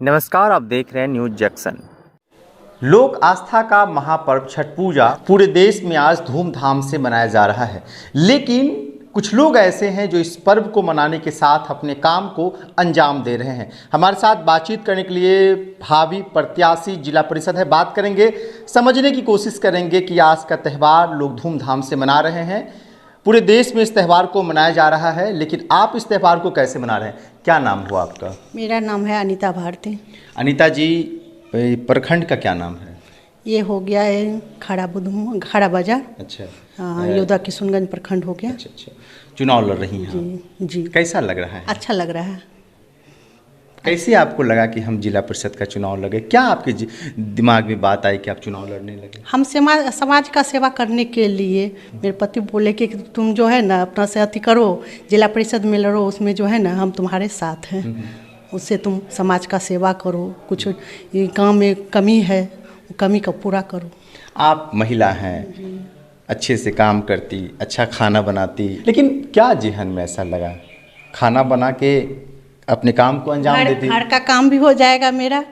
नमस्कार, आप देख रहे हैं न्यूज जंक्शन। लोक आस्था का महापर्व छठ पूजा पूरे देश में आज धूमधाम से मनाया जा रहा है, लेकिन कुछ लोग ऐसे हैं जो इस पर्व को मनाने के साथ अपने काम को अंजाम दे रहे हैं। हमारे साथ बातचीत करने के लिए भावी प्रत्याशी जिला परिषद है, बात करेंगे, समझने की कोशिश करेंगे कि आज का त्यौहार लोग धूमधाम से मना रहे हैं। पूरे देश में इस त्यौहार को मनाया जा रहा है, लेकिन आप इस त्यौहार को कैसे मना रहे हैं? क्या नाम हुआ आपका? मेरा नाम है अनीता भारती। अनीता जी, प्रखंड का क्या नाम है? ये हो गया है खड़ा बाजार। अच्छा। हाँ, योद्धा किशुनगंज प्रखंड हो गया। अच्छा अच्छा, चुनाव लड़ रही हैं जी जी। कैसा लग रहा है? अच्छा लग रहा है। कैसे आपको लगा कि हम जिला परिषद का चुनाव लगे? क्या आपके दिमाग में बात आई कि आप चुनाव लड़ने लगे? हम समाज का सेवा करने के लिए मेरे पति बोले कि तुम जो है ना अपना से अति करो, जिला परिषद में लड़ो, उसमें जो है ना हम तुम्हारे साथ हैं, उससे तुम समाज का सेवा करो, कुछ ये काम में कमी है कमी का पूरा करो। आप महिला हैं, अच्छे से काम करती, अच्छा खाना बनाती, लेकिन क्या जेहन में ऐसा लगा खाना बना के अपने काम को अंजाम देती? घर का काम भी हो जाएगा मेरा,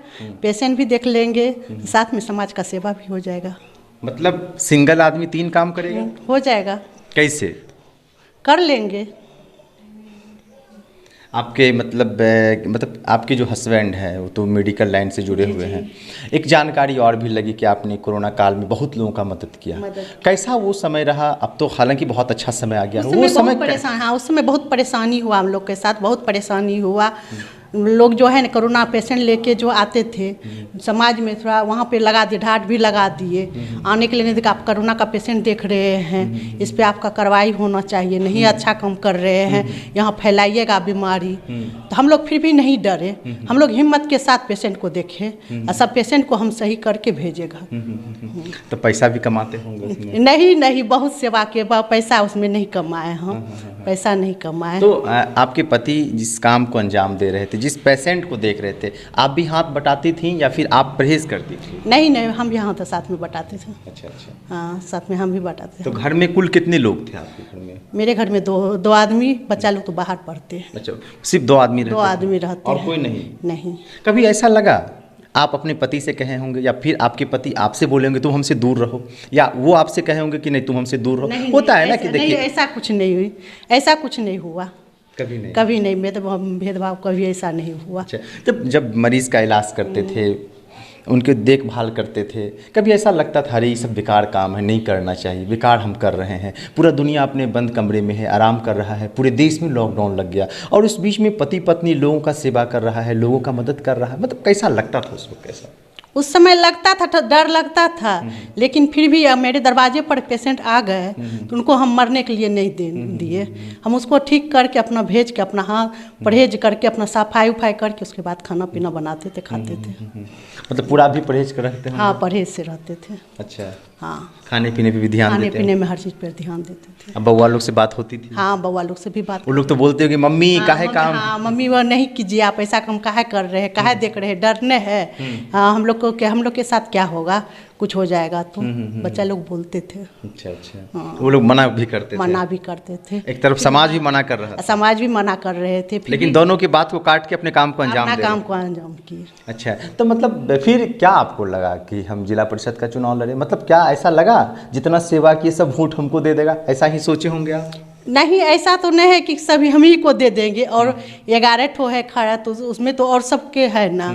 पेशेंट भी देख लेंगे, साथ में समाज का सेवा भी हो जाएगा। मतलब सिंगल आदमी 3 काम करेगा? हो जाएगा। कैसे कर लेंगे। आपके मतलब आपके जो हस्बैंड हैं वो तो मेडिकल लाइन से जुड़े हुए हैं। एक जानकारी और भी लगी कि आपने कोरोना काल में बहुत लोगों का मदद किया। कैसा वो समय रहा? अब तो हालांकि बहुत अच्छा समय आ गया। वो समय परेशान, हाँ उस समय बहुत परेशानी हुआ, हम लोग के साथ बहुत परेशानी हुआ। लोग जो है ना कोरोना पेशेंट लेके जो आते थे समाज में, थोड़ा वहाँ पे लगा दिए, ढाट भी लगा दिए, आने के लिए नहीं देखा। आप कोरोना का पेशेंट देख रहे हैं, इस पे आपका कार्रवाई होना चाहिए, नहीं अच्छा काम कर रहे हैं, यहाँ फैलाइएगा बीमारी। तो हम लोग फिर भी नहीं डरे, हम लोग हिम्मत के साथ पेशेंट को देखे और सब पेशेंट को हम सही करके भेजेगा। तो पैसा भी कमाते होंगे उसमें? नहीं, बहुत सेवा के पैसा उसमें नहीं कमाए हम, पैसा नहीं कमाए। तो आपके पति जिस काम को अंजाम दे रहे थे, जिस पेशेंट को देख रहे थे, आप भी हाथ बटाती थी या फिर आप परहेज करती थी? नहीं, हम यहाँ तो साथ में बटाते थे। अच्छा। हाँ, साथ में हम भी बटाते थे। तो घर में कुल कितने लोग थे आपके घर में? मेरे घर में दो आदमी, बच्चा लोग तो बाहर पढ़ते हैं। अच्छा, सिर्फ 2 आदमी रहते? 2 आदमी रहते हैं। और कोई नहीं? कभी ऐसा लगा आप अपने पति से कहे होंगे या फिर आपके पति आपसे बोले होंगे तुम हमसे दूर रहो, या वो आपसे कहे होंगे कि नहीं तुम हमसे दूर रहो? होता है ना कि देखिए ऐसा कुछ नहीं हुई, ऐसा कुछ नहीं हुआ। कभी नहीं भेदभाव कभी ऐसा नहीं हुआ। अच्छा, जब मरीज का इलाज करते थे, उनके देखभाल करते थे, कभी ऐसा लगता था अरे ये सब बेकार काम है, नहीं करना चाहिए, बेकार हम कर रहे हैं, पूरा दुनिया अपने बंद कमरे में है, आराम कर रहा है, पूरे देश में लॉकडाउन लग गया और उस बीच में पति पत्नी लोगों का सेवा कर रहा है, लोगों का मदद कर रहा है, मतलब कैसा लगता था उस वक्त? कैसा उस समय लगता था, डर लगता था, लेकिन फिर भी मेरे दरवाजे पर पेशेंट आ गए तो उनको हम मरने के लिए नहीं दिए। हम उसको ठीक करके अपना भेज के अपना हाथ परहेज करके अपना सफाई उफाई करके उसके बाद खाना पीना बनाते थे, खाते थे। मतलब पूरा भी परहेज कर रहते हैं? हाँ, परहेज से रहते थे। अच्छा। हाँ, खाने पीने पे भी ध्यान देते हैं? खाने पीने में हर चीज़ पर ध्यान देते थे। अब बउआ लोग से बात होती थी? हाँ, बउआ लोग से भी बात। वो लोग तो बोलते हो कि मम्मी काहे काम? हाँ, मम्मी वो नहीं कीजिए, आप ऐसा काम काहे कर रहे हैं, काहे देख रहे हैं, डरने हैं। हाँ, हम लोग के साथ क्या होगा, कुछ हो जाएगा तो बच्चा लोग बोलते थे। अच्छा। हाँ। वो लोग मना भी करते थे। एक तरफ समाज भी मना कर रहा था, समाज भी मना कर रहे थे, लेकिन दोनों की बात को काट के अपने काम को अंजाम किए। अच्छा, तो मतलब फिर क्या आपको लगा कि हम जिला परिषद का चुनाव लड़े? मतलब क्या ऐसा लगा जितना सेवा किए सब वोट हमको दे देगा, ऐसा ही सोचे होंगे आप? नहीं, ऐसा तो नहीं है कि सभी हम ही को दे देंगे, और 11 ठो है खड़ा तो उसमें तो और सबके है ना,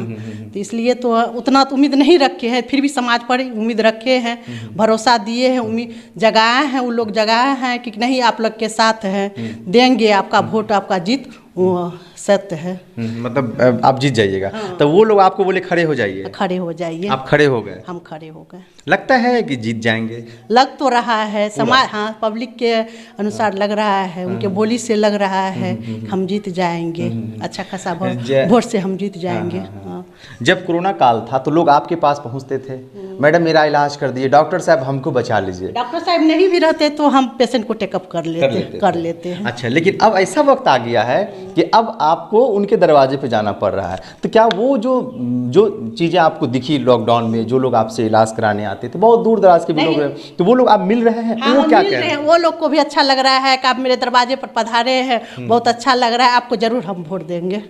तो इसलिए तो उतना तो उम्मीद नहीं रखे हैं, फिर भी समाज पर उम्मीद रखे हैं, भरोसा दिए हैं, उम्मीद जगाए हैं, वो लोग जगाए हैं कि नहीं आप लोग के साथ हैं, देंगे आपका वोट, आपका जीत वो सत्य है। मतलब आप जीत जाइएगा। हाँ। तो वो लोग आपको बोले खड़े हो जाइए? खड़े हो जाइए। आप खड़े हो गए? हम खड़े हो गए। लगता है कि जीत जाएंगे? लग तो रहा है, समाज हाँ पब्लिक के अनुसार लग रहा है, उनके बोली से लग रहा है हम जीत जाएंगे, अच्छा खासा वोट से हम जीत जाएंगे। हाँ। जब कोरोना काल था तो लोग आपके पास पहुंचते थे, मैडम मेरा इलाज कर दिए, डॉक्टर साहब हमको बचा लीजिए। डॉक्टर साहब नहीं भी रहते तो हम पेशेंट को टेकअप कर लेते हैं। अच्छा, लेकिन अब ऐसा वक्त आ गया है कि अब आपको उनके दरवाजे पे जाना पड़ रहा है, तो क्या वो जो चीज़ें आपको दिखी लॉकडाउन में, जो लोग आपसे इलाज कराने आते थे, बहुत दूर दराज के भी लोग, तो वो लोग आप मिल रहे हैं? हाँ, वो क्या कह रहे हैं? वो लोग को भी अच्छा लग रहा है कि आप मेरे दरवाजे पर पधारे हैं, बहुत अच्छा लग रहा है, आपको जरूर हम वोट देंगे।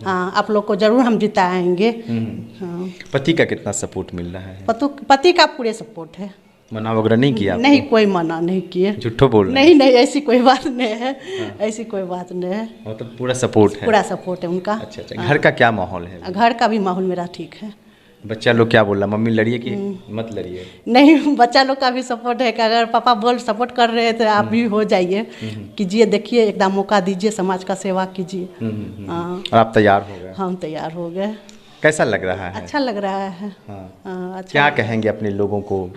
हाँ, आप लोग को जरूर हम जिताएंगे। बढ़ाएंगे। हाँ। पति का कितना सपोर्ट मिल रहा है? पति का पूरे सपोर्ट है। मना वगैरह नहीं किया आपको? नहीं, कोई मना नहीं किए। झूठो बोल रहे नहीं नहीं, ऐसी कोई बात नहीं है। ऐसी कोई बात नहीं है। मतलब पूरा सपोर्ट है? पूरा सपोर्ट है उनका। अच्छा अच्छा। घर का क्या माहौल है? घर का भी माहौल मेरा ठीक है। बच्चा लोग क्या बोल रहा? मम्मी लड़िए कि मत लड़िए? नहीं, बच्चा लोग का भी सपोर्ट है कि अगर पापा बोल सपोर्ट कर रहे हैं तो आप भी हो जाइए, कीजिए, देखिए, एकदम मौका दीजिए, समाज का सेवा कीजिए। हाँ। और आप तैयार हो गए? हम तैयार हो गए। कैसा लग रहा है? अच्छा लग रहा है। हाँ। अच्छा। क्या कहेंगे अपने लोगों को?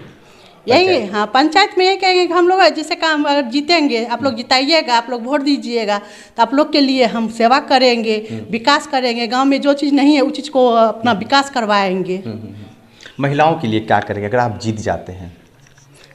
यही, हाँ, पंचायत में यही कहेंगे कि हम लोग जिसे काम अगर जीतेंगे, आप लोग जिताइएगा, आप लोग वोट दीजिएगा तो आप लोग के लिए हम सेवा करेंगे, विकास करेंगे, गांव में जो चीज़ नहीं है उस चीज़ को अपना विकास करवाएंगे। महिलाओं के लिए क्या करेंगे अगर आप जीत जाते हैं?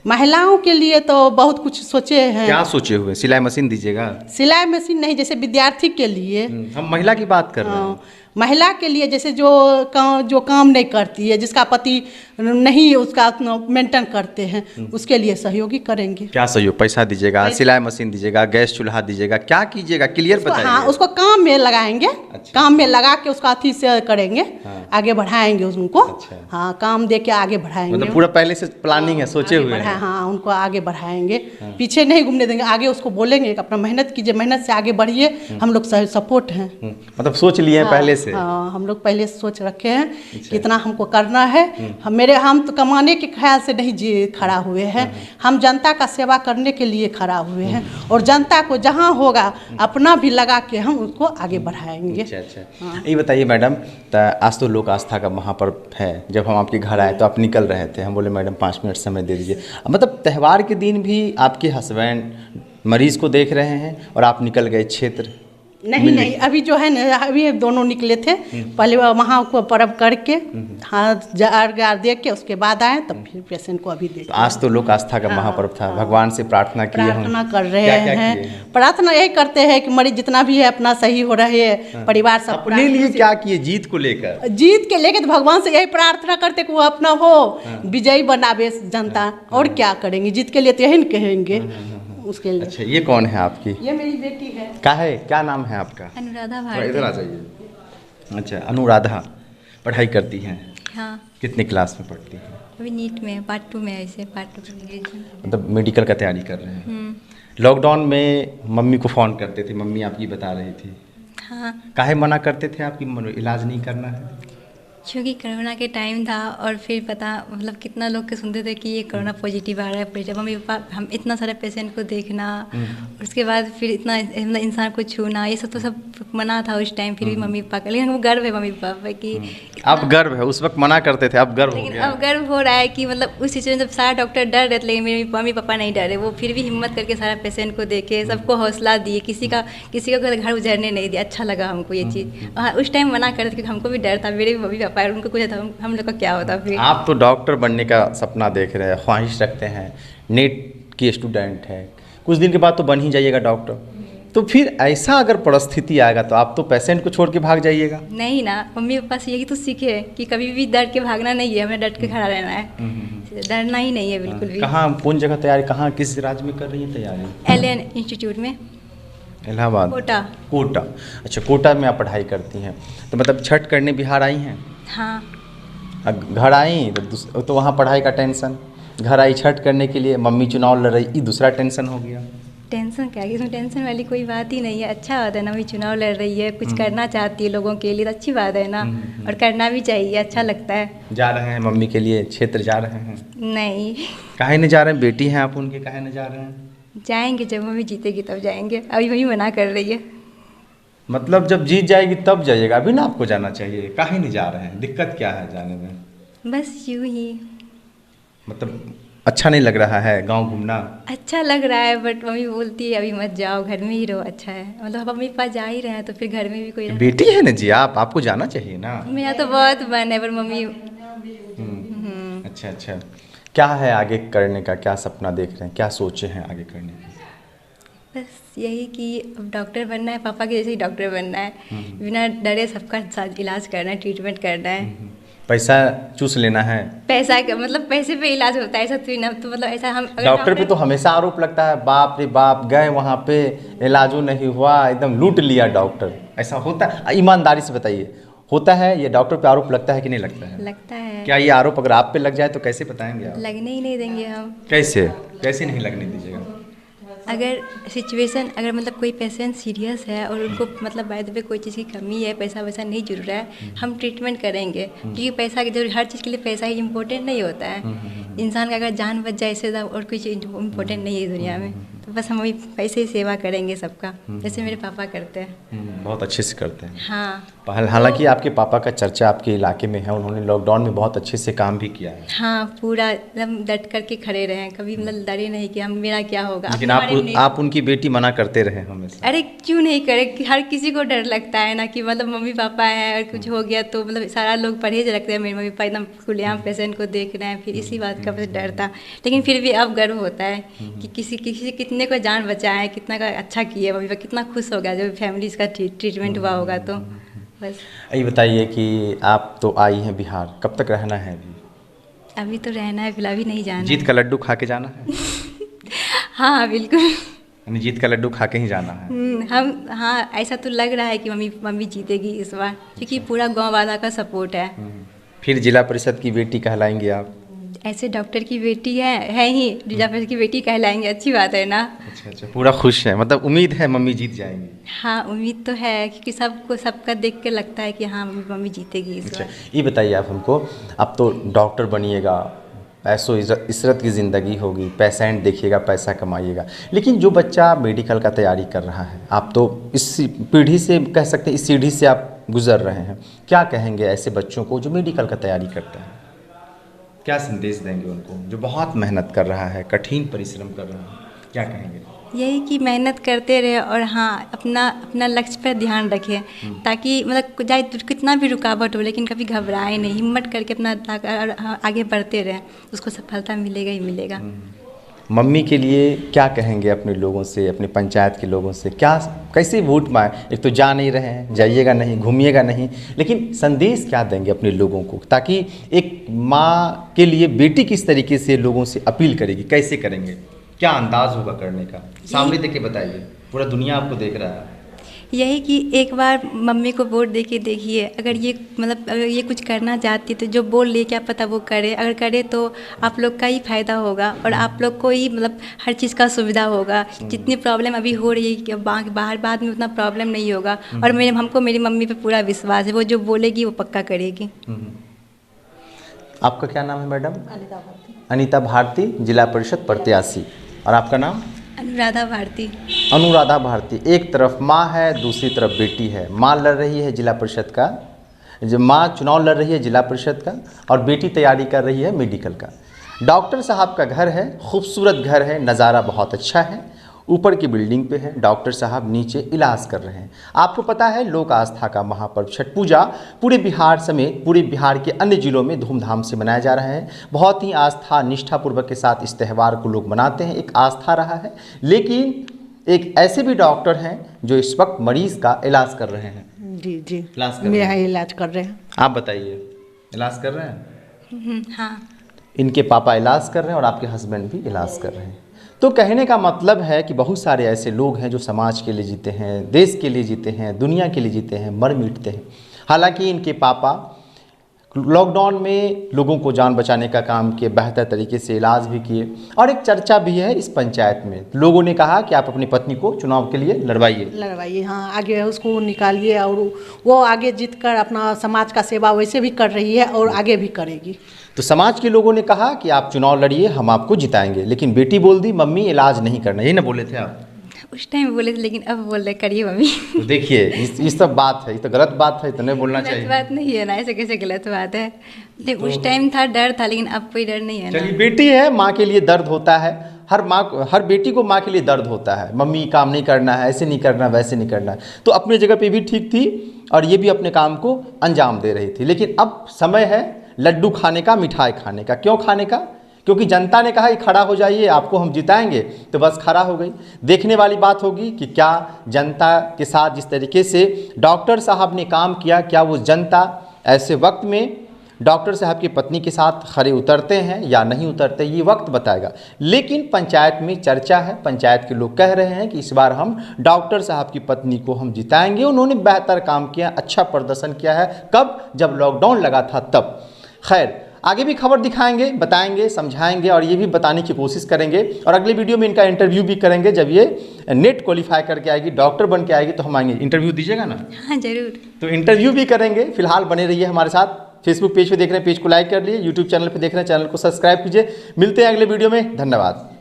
महिलाओं के लिए तो बहुत कुछ सोचे हैं। क्या सोचे हुए? सिलाई मशीन दीजिएगा? सिलाई मशीन नहीं, जैसे विद्यार्थी के लिए। हम महिला की बात कर रहे हैं। महिला के लिए जैसे जो काम नहीं करती है, जिसका पति नहीं उसका मेंटेन करते हैं, उसके लिए सहयोगी करेंगे। क्या सहयोग? पैसा दीजिएगा, सिलाई मशीन दीजिएगा, गैस चूल्हा दीजिएगा, क्या कीजिएगा? क्लियर बताइए। हाँ, उसको काम में लगाएंगे। अच्छा। काम में लगा के उसका अथी से करेंगे। हाँ। आगे बढ़ाएंगे उनको। अच्छा। हाँ, काम दे के आगे बढ़ाएंगे। मतलब पूरा पहले से प्लानिंग है, सोचे हुए हैं। हाँ, उनको आगे बढ़ाएंगे। पीछे नहीं घूमने देंगे, आगे उसको बोलेंगे कि अपना मेहनत कीजिए, मेहनत से आगे बढ़िए, हम लोग सपोर्ट हैं। मतलब सोच लिए हैं पहले से? हाँ, हम लोग पहले से सोच रखे हैं कि इतना हमको करना है। हम तो कमाने के ख्याल से नहीं खड़ा हुए हैं, हम जनता का सेवा करने के लिए खड़ा हुए हैं, और जनता को जहाँ होगा अपना भी लगा के हम उसको आगे बढ़ाएंगे। अच्छा अच्छा। ये बताइए मैडम, आज तो लोक आस्था का महापर्व है, जब हम आपके घर आए तो आप निकल रहे थे, हम बोले मैडम 5 मिनट समय दे दीजिए। मतलब त्यौहार के दिन भी आपके हस्बैंड मरीज को देख रहे हैं और आप निकल गए क्षेत्र? नहीं, अभी जो है ना, अभी दोनों निकले थे, पहले वहाँ को पर्व करके हाथ जार दे के उसके बाद आए, तब फिर पेशेंट को अभी देखे। आज तो लोक आस्था का महापर्व था, भगवान से प्रार्थना की? प्रार्थना कर रहे हैं। प्रार्थना यही करते हैं कि मरीज जितना भी है अपना सही हो रहे है, परिवार सब। अपने लिए क्या किए जीत को लेकर? जीत के लेके तो भगवान से यही प्रार्थना करते कि वो अपना हो विजयी बनावे जनता, और क्या करेंगे? जीत के लिए तो यही कहेंगे उसके लिए। अच्छा, ये कौन है आपकी? ये मेरी बेटी है। क्या नाम है आपका? अनुराधा थोड़ा भारती। इधर आ जाइए। अच्छा, अनुराधा पढ़ाई करती हैं? हाँ, कितने क्लास में पढ़ती हैं? अभी नीट में पार्ट 2 में है, इसे पार्ट 2 में। मतलब मेडिकल का तैयारी कर रहे हैं। लॉकडाउन में मम्मी को फ़ोन करते थे, मम्मी आपकी बता रही थी। हाँ, काहे मना करते थे आपकी इलाज नहीं करना है? क्योंकि कोरोना के टाइम था, और फिर पता मतलब कितना लोग के सुनते थे कि ये कोरोना पॉजिटिव आ रहा है, फिर जब मम्मी पापा हम इतना सारे पेशेंट को देखना, उसके बाद फिर इतना मतलब इंसान को छूना, ये सब तो सब मना था उस टाइम। फिर भी मम्मी पापा का, लेकिन वो गर्व है मम्मी पापा की। अब गर्व है? उस वक्त मना करते थे, अब गर्व हो लेकिन गया? अब गर्व हो रहा है कि मतलब उस सिचुएशन जब सारा डॉक्टर डर रहे थे, लेकिन मेरे मम्मी पापा नहीं डरे, वो फिर भी हिम्मत करके सारा पेशेंट को देखे, सबको हौसला दिए, किसी का घर उजरने नहीं दिया। अच्छा लगा हमको ये चीज़। हाँ, उस टाइम मना कर थे क्योंकि हमको भी डर था, मेरे भी मम्मी पापा, उनको कुछ था, हम लोग का क्या होता फिर। आप तो डॉक्टर बनने का सपना देख रहे हैं, ख्वाहिश रखते हैं, नेट की स्टूडेंट है, कुछ दिन के बाद तो बन ही जाइएगा डॉक्टर। तो फिर ऐसा अगर परिस्थिति आएगा तो आप तो पेशेंट को छोड़ के भाग जाइएगा? नहीं ना, मम्मी पापा से यही तो सीखे कि कभी भी डर के भागना नहीं है, हमें डट के खड़ा रहना है, डरना ही नहीं है बिल्कुल भी। कहाँ, कौन जगह तैयारी, कहाँ, किस राज्य में कर रही है तैयारी? LN इंस्टीट्यूट में, इलाहाबाद? कोटा। अच्छा, कोटा में आप पढ़ाई करती हैं। तो मतलब छठ करने बिहार आई हैं? हाँ। घर आई तो वहाँ पढ़ाई का टेंशन, घर आई छठ करने के लिए, मम्मी चुनाव लड़ रही, ये दूसरा टेंशन हो गया। टेंशन क्या है, इसमें टेंशन वाली कोई बात ही नहीं है। अच्छा बात है ना, मम्मी चुनाव लड़ रही है, कुछ करना चाहती है लोगों के लिए, तो अच्छी बात है ना, और करना भी चाहिए, अच्छा लगता है। जा रहे हैं मम्मी के लिए क्षेत्र जा रहे हैं? नहीं। काहे नहीं जा रहे हैं? बेटी हैं आप उनके, काहे नहीं जा रहे हैं? जाएंगे, जब मम्मी जीतेगी तब जाएंगे, अभी वही मना कर रही है। मतलब जब जीत जाएगी तब जाइएगा, अभी ना आपको जाना चाहिए। काहे नहीं जा रहे हैं? दिक्कत क्या है जाने में? बस यूँ ही। मतलब अच्छा नहीं लग रहा है गांव घूमना? अच्छा लग रहा है, बट मम्मी बोलती है अभी मत जाओ, घर में ही रहो, अच्छा है। मतलब मम्मी पापा जा ही रहे हैं तो फिर घर में भी कोई बेटी है ना जी, आपको जाना चाहिए ना। मेरा तो बहुत मन है, पर मम्मी। अच्छा अच्छा। क्या है आगे करने का, क्या सपना देख रहे हैं, क्या सोचे हैं आगे करने का? बस यही कि अब डॉक्टर बनना है, पापा के जैसे ही डॉक्टर बनना है, बिना डरे सबका इलाज करना है, ट्रीटमेंट करना है। पैसा चूस लेना है? पैसा का मतलब पैसे पे इलाज होता है ऐसा तो ना, तो मतलब ऐसा हम डॉक्टर पे तो हमेशा आरोप लगता है, बाप रे बाप, गए वहाँ पे इलाजो नहीं हुआ, एकदम लूट लिया डॉक्टर, ऐसा होता है? ईमानदारी से बताइए, होता है, ये डॉक्टर पे आरोप लगता है कि नहीं लगता है? लगता है। क्या ये आरोप अगर आप पे लग जाए तो कैसे बताएंगे आप? लगने ही नहीं देंगे हम। कैसे कैसे नहीं लगने दीजिएगा? अगर सिचुएशन अगर मतलब कोई पेशेंट सीरियस है और उनको मतलब बाय द वे कोई चीज़ की कमी है, पैसा वैसा नहीं जुड़ रहा है, हम ट्रीटमेंट करेंगे, क्योंकि पैसा की जरूर हर चीज़ के लिए पैसा ही इम्पोर्टेंट नहीं होता है। इंसान का अगर जान बच जाए इससे ज़्यादा और कोई चीज़ इम्पोर्टेंट नहीं है दुनिया में। तो बस हम वही पैसे ही सेवा करेंगे सबका, जैसे मेरे पापा करते हैं। बहुत अच्छे से करते हैं। हाँ हालांकि आपके पापा का चर्चा आपके इलाके में है, उन्होंने लॉकडाउन में बहुत अच्छे से काम भी किया है। हाँ, पूरा एकदम डट करके खड़े रहे हैं, कभी मतलब डरे नहीं कि हम मेरा क्या होगा। लेकिन आप उनकी बेटी मना करते रहे हमेशा। अरे क्यों नहीं करे, हर किसी को डर लगता है ना कि मतलब मम्मी पापा हैं और कुछ हो गया तो मतलब सारा लोग परहेज रखते हैं। मेरे मम्मी पापा एकदम खुलेआम पेशेंट को देख रहे हैं, फिर इसी बात का मुझे डर था। लेकिन फिर भी अब गर्व होता है कि किसी कितने को जान बचाए, कितना का अच्छा किया, मम्मी पापा कितना खुश होगा जब फैमिली इसका ट्रीटमेंट हुआ होगा। तो बस ये बताइए कि आप तो आई हैं बिहार, कब तक रहना है अभी? अभी तो रहना है, फिलहाल भी नहीं जाना जीत का लड्डू खा के जाना है? हाँ बिल्कुल। यानी जीत का लड्डू खा के ही जाना है? हम हाँ, ऐसा तो लग रहा है कि मम्मी जीतेगी इस बार, क्योंकि पूरा गांव वाला का सपोर्ट है। फिर जिला परिषद की बेटी कहलाएंगे आप? ऐसे डॉक्टर की बेटी है ही, जिला परिषद की बेटी कहलाएंगे, अच्छी बात है ना। अच्छा, पूरा खुश है, मतलब उम्मीद है मम्मी जीत जाएंगी? हाँ उम्मीद तो है, क्योंकि सबका देख के लगता है कि हाँ मम्मी जीतेगी इस बार। ये बताइए आप हमको, अब तो डॉक्टर बनिएगा, ऐसो इज़्ज़त की ज़िंदगी होगी, पेशेंट देखिएगा, पैसा कमाइएगा, लेकिन जो बच्चा मेडिकल का तैयारी कर रहा है, आप तो इस पीढ़ी से कह सकते हैं, इस सीढ़ी से आप गुजर रहे हैं, क्या कहेंगे ऐसे बच्चों को जो मेडिकल का तैयारी करते हैं? क्या संदेश देंगे उनको जो बहुत मेहनत कर रहा है, कठिन परिश्रम कर रहा है, क्या कहेंगे? यही कि मेहनत करते रहे और हाँ अपना लक्ष्य पर ध्यान रखें, ताकि मतलब चाहे कितना भी रुकावट हो लेकिन कभी घबराए नहीं, हिम्मत करके अपना आगे बढ़ते रहें, उसको सफलता मिलेगा ही मिलेगा। मम्मी के लिए क्या कहेंगे अपने लोगों से, अपने पंचायत के लोगों से, क्या कैसे वोट माएँ? एक तो जा नहीं रहे हैं, जाइएगा नहीं, घूमिएगा नहीं, लेकिन संदेश क्या देंगे अपने लोगों को, ताकि एक माँ के लिए बेटी किस तरीके से लोगों से अपील करेगी, कैसे करेंगे, क्या अंदाज होगा करने का, सामने देके बताइए, पूरा दुनिया आपको देख रहा है। यही कि एक बार मम्मी को वोट दे के देखिए, अगर ये मतलब अगर ये कुछ करना चाहती है तो जो बोल ले क्या पता वो करे, अगर करे तो आप लोग का ही फायदा होगा और आप लोग को ही मतलब हर चीज़ का सुविधा होगा। जितनी प्रॉब्लम अभी हो रही है कि बाहर बाद में उतना प्रॉब्लम नहीं होगा, और हमको मेरी मम्मी पे पूरा विश्वास है, वो जो बोलेगी वो पक्का करेगी। आपका क्या नाम है मैडम? अनीता भारती, जिला परिषद प्रत्याशी। और आपका नाम? अनुराधा भारती। अनुराधा भारती, एक तरफ माँ है, दूसरी तरफ बेटी है। माँ लड़ रही है जिला परिषद का, जो माँ चुनाव लड़ रही है जिला परिषद का, और बेटी तैयारी कर रही है मेडिकल का। डॉक्टर साहब का घर है, खूबसूरत घर है, नज़ारा बहुत अच्छा है, ऊपर की बिल्डिंग पे है, डॉक्टर साहब नीचे इलाज कर रहे हैं। आपको पता है लोक आस्था का महापर्व छठ पूजा पूरे बिहार समेत पूरे बिहार के अन्य जिलों में धूमधाम से मनाया जा रहा है। बहुत ही आस्था निष्ठापूर्वक के साथ इस त्यौहार को लोग मनाते हैं, एक आस्था रहा है। लेकिन एक ऐसे भी डॉक्टर हैं जो इस वक्त मरीज़ का इलाज कर रहे हैं। जी जी, इलाज कर मेरा इलाज कर रहे हैं। आप बताइए, इलाज कर रहे हैं? हाँ। इनके पापा इलाज कर रहे हैं और आपके हस्बैंड भी इलाज कर रहे हैं। तो कहने का मतलब है कि बहुत सारे ऐसे लोग हैं जो समाज के लिए जीते हैं, देश के लिए जीते हैं, दुनिया के लिए जीते हैं, मर मिटते हैं। हालांकि इनके पापा लॉकडाउन में लोगों को जान बचाने का काम किए, बेहतर तरीके से इलाज भी किए, और एक चर्चा भी है इस पंचायत में। लोगों ने कहा कि आप अपनी पत्नी को चुनाव के लिए लड़वाइए, हाँ, आगे उसको निकालिए, और वो आगे जीतकर अपना समाज का सेवा वैसे भी कर रही है और आगे भी करेगी। तो समाज के लोगों ने कहा कि आप चुनाव लड़िए, हम आपको जिताएंगे, लेकिन बेटी बोल दी मम्मी इलाज नहीं करना, यही ना बोले थे आप? उस टाइम बोले थे, लेकिन अब बोल रहे करिए मम्मी। तो देखिए इस सब बात है, ये तो गलत बात है, तो नहीं बोलना चाहिए। गलत बात नहीं है ना, ऐसे कैसे गलत बात है? लेकिन उस टाइम था, डर था, लेकिन अब कोई डर नहीं है ना। चलिए, बेटी है, माँ के लिए दर्द होता है, हर बेटी को माँ के लिए दर्द होता है, मम्मी काम नहीं करना है, ऐसे नहीं करना, वैसे नहीं करना है। तो अपनी जगह पे भी ठीक थी और ये भी अपने काम को अंजाम दे रही थी। लेकिन अब समय है लड्डू खाने का, मिठाई खाने का। क्यों खाने का? क्योंकि जनता ने कहा कि खड़ा हो जाइए, आपको हम जिताएंगे, तो बस खड़ा हो गई। देखने वाली बात होगी कि क्या जनता के साथ जिस तरीके से डॉक्टर साहब ने काम किया, क्या वो जनता ऐसे वक्त में डॉक्टर साहब की पत्नी के साथ खरे उतरते हैं या नहीं उतरते, ये वक्त बताएगा। लेकिन पंचायत में चर्चा है, पंचायत के लोग कह रहे हैं कि इस बार हम डॉक्टर साहब की पत्नी को हम जिताएंगे। उन्होंने बेहतर काम किया, अच्छा प्रदर्शन किया है। कब? जब लॉकडाउन लगा था तब। खैर, आगे भी खबर दिखाएंगे, बताएंगे, समझाएंगे और ये भी बताने की कोशिश करेंगे। और अगले वीडियो में इनका इंटरव्यू भी करेंगे। जब ये नेट क्वालिफाई करके आएगी, डॉक्टर बन के आएगी तो हम आएंगे। इंटरव्यू दीजिएगा ना? हाँ ज़रूर। तो इंटरव्यू भी करेंगे। फिलहाल बने रहिए हमारे साथ। फेसबुक पेज पे देख रहे हैं, पेज को लाइक कर लिए। यूट्यूब चैनल पे देख रहे हैं, चैनल को सब्सक्राइब कीजिए। मिलते हैं अगले वीडियो में। धन्यवाद।